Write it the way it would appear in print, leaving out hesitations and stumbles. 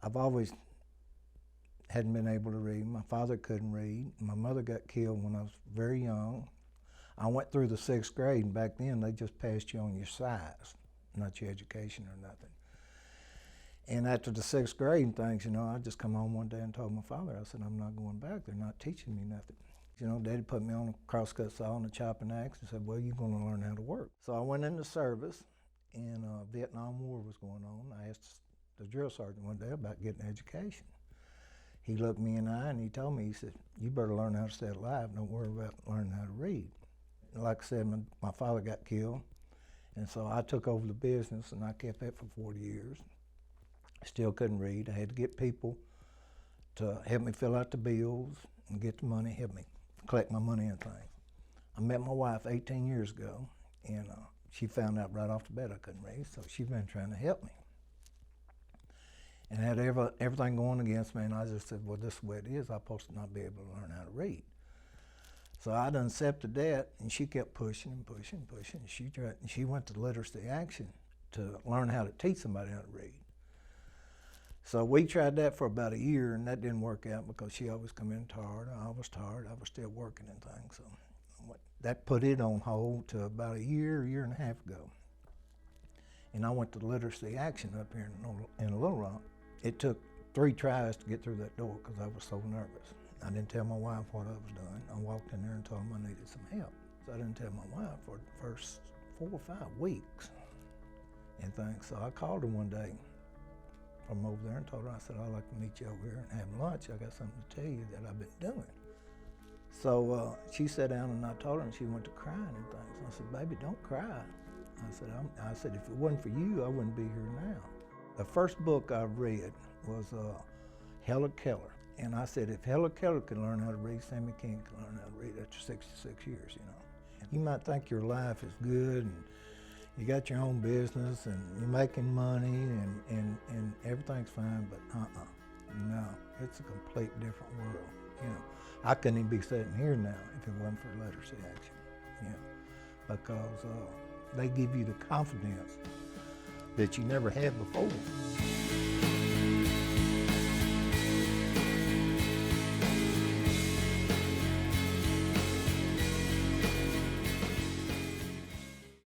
I've always hadn't been able to read. My father couldn't read. My mother got killed when I was very young. I went through the 6th grade, and back then they just passed you on your size, not your education or nothing. And after the 6th grade and things, I just come home one day and told my father, I said, I'm not going back. They're not teaching me nothing. Daddy put me on a crosscut saw and a chopping axe and said, well, you're going to learn how to work. So I went into service, and Vietnam War was going on. I asked the drill sergeant one day about getting an education. He looked me in the eye and he told me, he said, you better learn how to stay alive. Don't worry about learning how to read. Like I said, my father got killed, and so I took over the business, and I kept that for 40 years. Still couldn't read. I had to get people to help me fill out the bills and get the money, help me collect my money and things. I met my wife 18 years ago, and she found out right off the bat I couldn't read, so she's been trying to help me. And had everything going against me, and I just said, well, this is the way it is. I'm supposed to not be able to learn how to read. So I done accepted that, and she kept pushing and pushing and pushing. She went to Literacy Action to learn how to teach somebody how to read. So we tried that for about a year, and that didn't work out because she always come in tired. I was tired. I was still working and things. So that put it on hold to about a year and a half ago. And I went to Literacy Action up here in Little Rock. It took 3 tries to get through that door because I was so nervous. I didn't tell my wife what I was doing. I walked in there and told them I needed some help. So I didn't tell my wife for the first 4 or 5 weeks and things. So I called her one day from over there and told her, I said, I'd like to meet you over here and have lunch. I got something to tell you that I've been doing. So she sat down and I told her, and she went to crying and things. I said, baby, don't cry. I said, if it wasn't for you, I wouldn't be here now. The first book I read was Helen Keller. And I said, if Helen Keller can learn how to read, Sammy King can learn how to read after 66 years, And you might think your life is good and you got your own business and you're making money and everything's fine, but no, it's a complete different world, I couldn't even be sitting here now if it wasn't for Literacy Action, because they give you the confidence that you never had before.